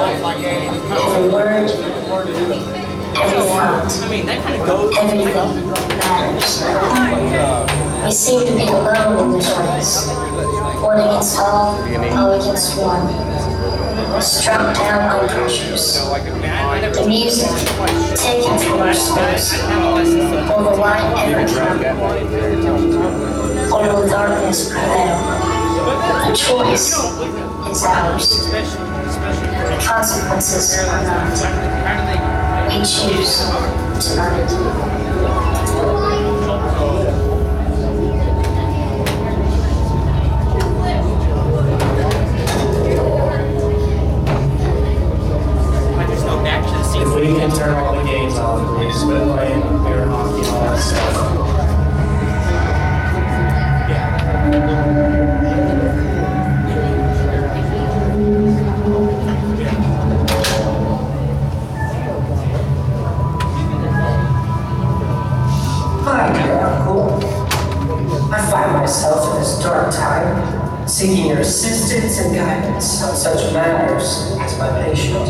every word, every thought, everything matters. We seem to be alone in this race, one against all against one, struck down by pressures. The music taken from our souls, will the light ever come, or will darkness prevail? The choice is ours. The consequences are not. We choose tonight. If we can turn all the games off, please, quit playing beer hockey and all that stuff. Hi, dear uncle. I find myself in this dark time, seeking your assistance and guidance on such matters as my patient.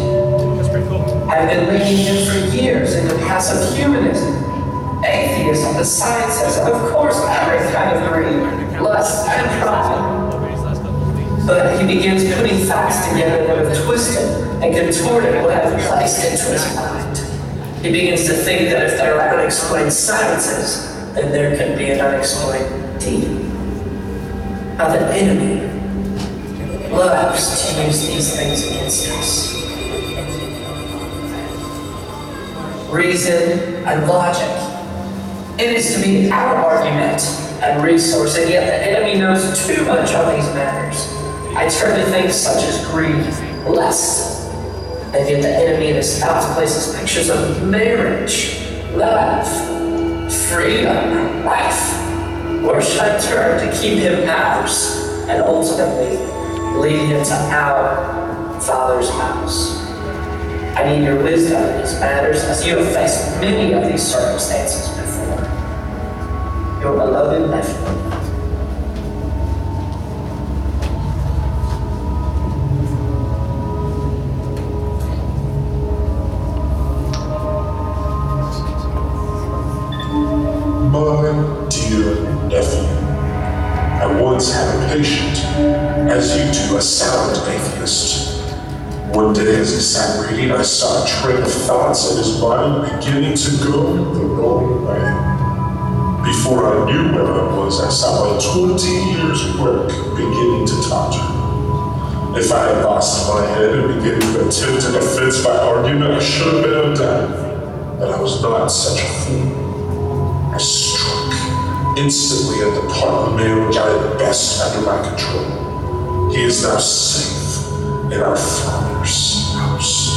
I've been leading him for years into passive humanism, atheism, the sciences, and of course every kind of greed, lust, and pride. But he begins putting facts together that have twisted and contorted what I've placed into his mind. He begins to think that if there are unexplained sciences, then there can be an unexplained demon. How the enemy loves to use these things against us. Reason and logic. It is to be our argument and resource, and yet the enemy knows too much on these matters. I turn to things such as greed, lust, and yet the enemy in his house places pictures of marriage, love, freedom, life. Where should I turn to keep him ours and ultimately lead him to our Father's house? I need your wisdom in these matters, as you have faced many of these circumstances before. Your beloved nephew. My dear nephew, I once had a patient, as you do, a sound atheist. One day as he sat reading, I saw a train of thoughts in his mind beginning to go the wrong way. Before I knew where I was, I saw my 20 years' work beginning to totter. If I had lost my head and began to attempt an offense by argument, I should have been undone. But I was not such a fool. I struck instantly at the part of the man which I had best under my control. He is now safe in our Father's house.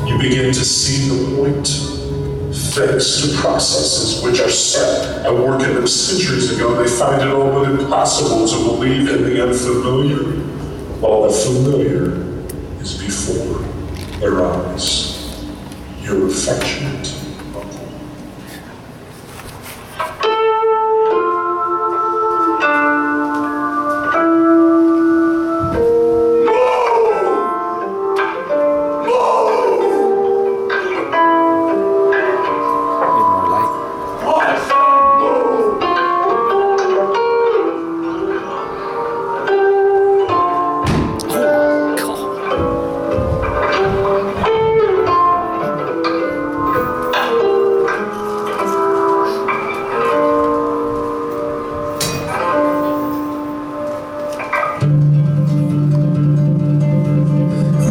You begin to see the point. Thanks to processes which are set and work in them centuries ago, they find it all but impossible to believe in the unfamiliar, while the familiar is before their eyes. Your affectionate uncle.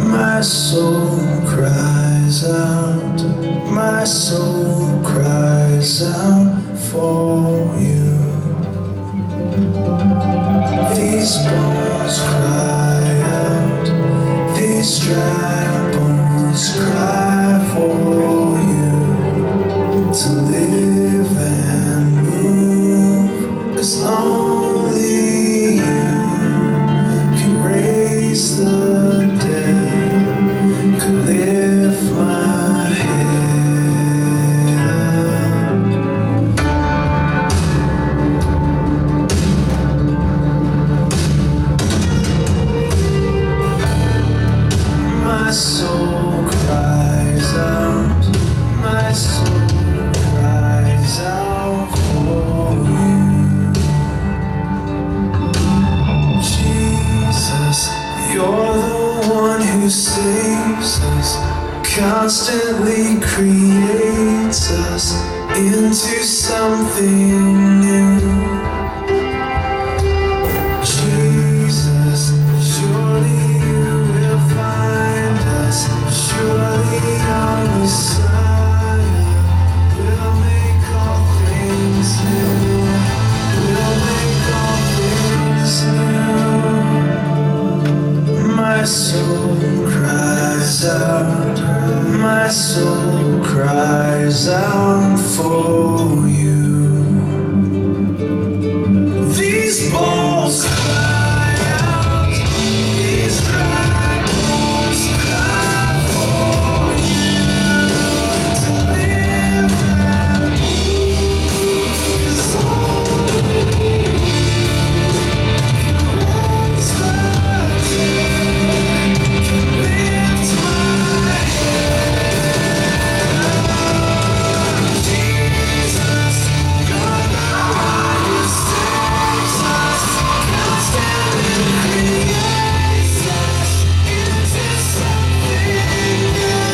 My soul cries out, my soul cries out for you. These bones cry out, these dry bones cry for you to live and move, 'cause only you can raise the dead, can lift my head up. My My soul cries out, my soul cries out for you. Jesus, you're the one who saves us, constantly creates us into something new. Jesus, surely you will find us. Surely our Messiah will make all things new. Will make all things new. My soul cries out. My soul cries out for you. These balls cry out. These dry bones cry for you to live and move. 'Cause only you can raise the dead, can lift my head. Jesus, you're the one who saves us, constantly creates us into something new.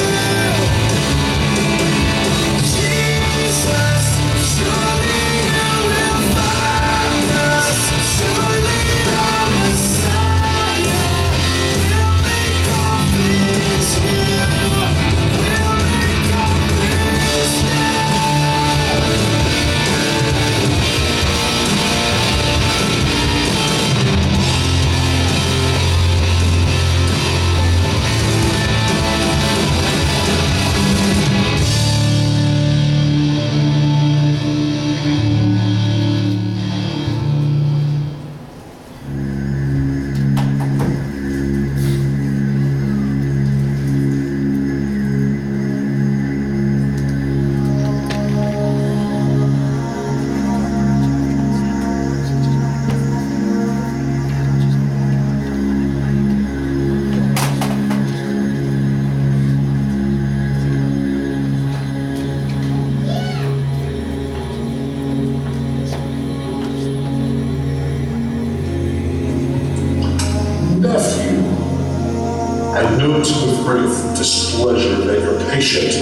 Jesus, surely you will find us. Surely our Messiah will make all things new. Will make all things new. Nephew, I note with great displeasure that your patient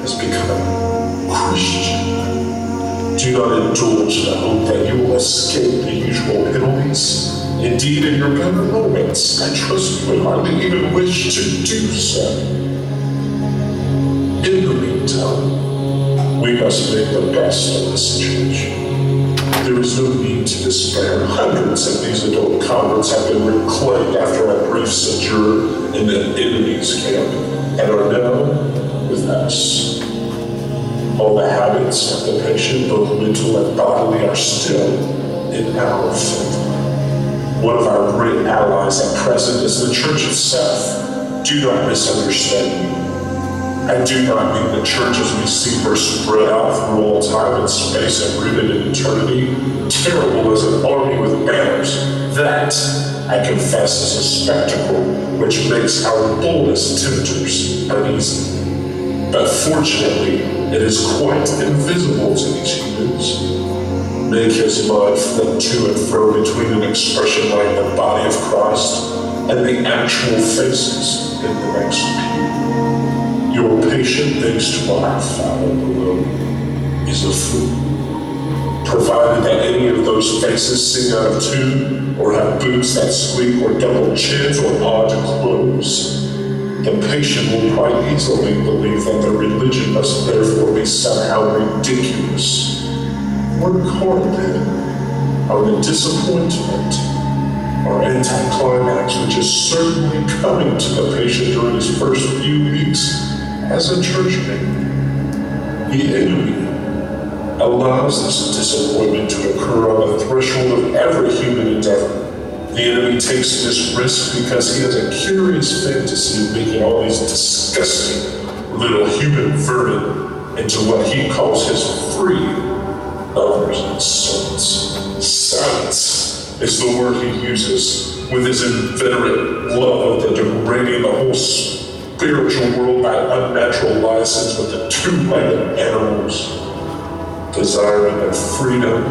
has become a Christian. Do not indulge the hope that you will escape the usual penalties. Indeed, in your better moments, I trust you would hardly even wish to do so. In the meantime, we must make the best of the situation. There is no need to despair. Hundreds of these adult converts have been reclaimed after a brief sojourn in the enemy's camp and are now with us. All the habits of the patient, both mental and bodily, are still in our favor. One of our great allies at present is the church itself. Do not misunderstand me. I do not mean the church as we see her spread out through all time and space and rooted in eternity, terrible as an army with banners. That, I confess, is a spectacle which makes our boldest tempters uneasy. But fortunately, it is quite invisible to these humans. Make his mind flit to and fro between an expression like the body of Christ and the actual faces in the next pew. Your patient, thanks to what I found below, is a fool. Provided that any of those faces sing out of tune, or have boots that squeak, or double chins, or odd clothes, the patient will quite easily believe that their religion must therefore be somehow ridiculous. Work hard then on the disappointment or anticlimax which is certainly coming to the patient during his first few weeks as a churchman. The enemy allows this disappointment to occur on the threshold of every human endeavor. The enemy takes this risk because he has a curious fantasy of making all these disgusting little human vermin into what he calls his free brothers and sons. Sons is the word he uses with his inveterate love of the degrading the whole spiritual world by unnatural license with the two-legged animals. Desiring their freedom,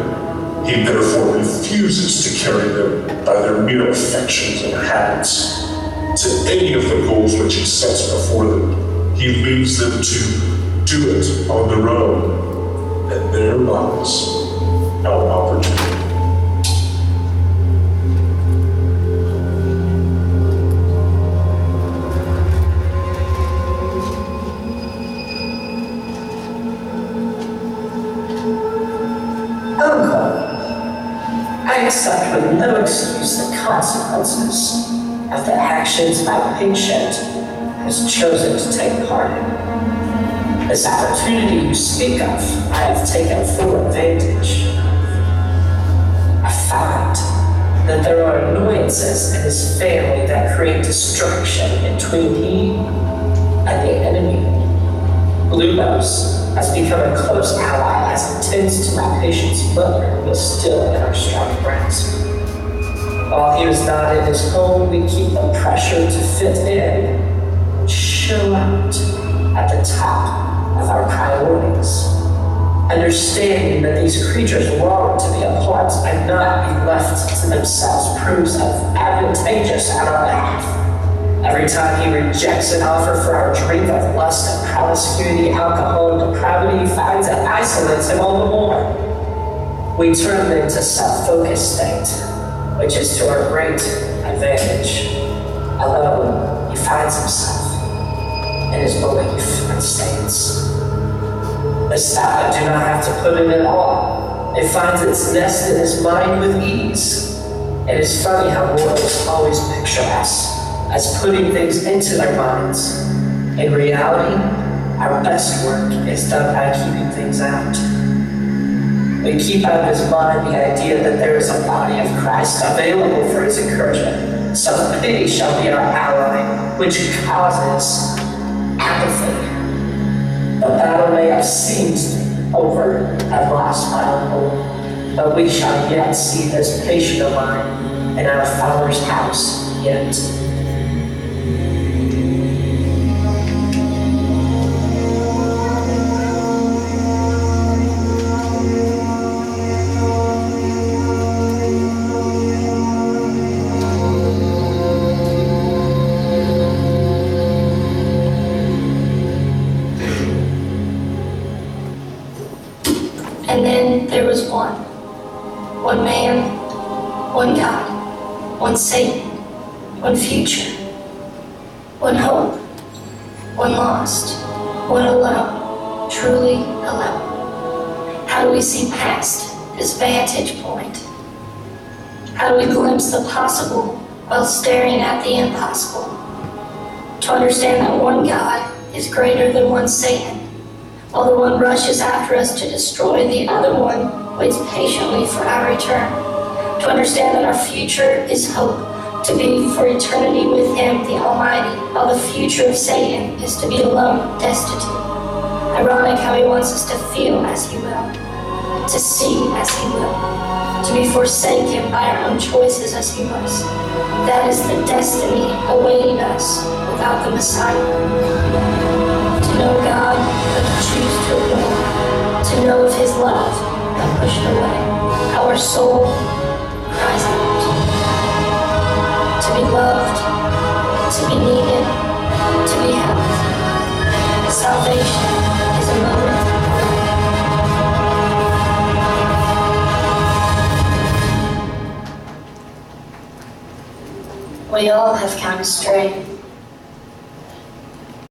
he therefore refuses to carry them by their mere affections and habits to any of the goals which he sets before them. He leaves them to do it on their own, and there lies our opportunity. I accept with no excuse the consequences of the actions my patient has chosen to take part in. This opportunity you speak of, I have taken full advantage. I find that there are annoyances in his family that create destruction between he and the enemy. Blue Nose has become a close ally as it tends to my patient's mother, who is still in our strong grasp. While he is not in his home, we keep the pressure to fit in, show out at the top of our priorities. Understanding that these creatures long to be apart and not be left to themselves proves of advantageous on our behalf. Every time he rejects an offer for our drink of lust and promiscuity, alcohol, and depravity, he finds it isolates him all the more. We turn them into self-focused state, which is to our great advantage. Alone, he finds himself in his belief and stance. This thought I do not have to put in at all. It finds its nest in his mind with ease. It is funny how mortals always picture us as putting things into their minds. In reality, our best work is done by keeping things out. We keep out of his mind the idea that there is a body of Christ available for his encouragement. Self-pity shall be our ally, which causes apathy. The battle may have seemed over at last, my uncle, but we shall yet see this patient of mine in our Father's house yet. And then there was one man, one God, one Satan, one future, one hope, one lost, one alone, truly alone. How do we see past this vantage point? How do we glimpse the possible while staring at the impossible? To understand that one God is greater than one Satan, while the one rushes after us to destroy, the other one waits patiently for our return. To understand that our future is hope, to be for eternity with Him, the Almighty, while the future of Satan is to be alone, destitute. Ironic how He wants us to feel as He will, to see as He will, to be forsaken by our own choices as He must. That is the destiny awaiting us without the Messiah. To know God, but to choose to ignore. To know of His love, but push it away. Our soul cries out. To be loved, to be needed, to be held. Salvation is a moment of prayer. We all have gone astray.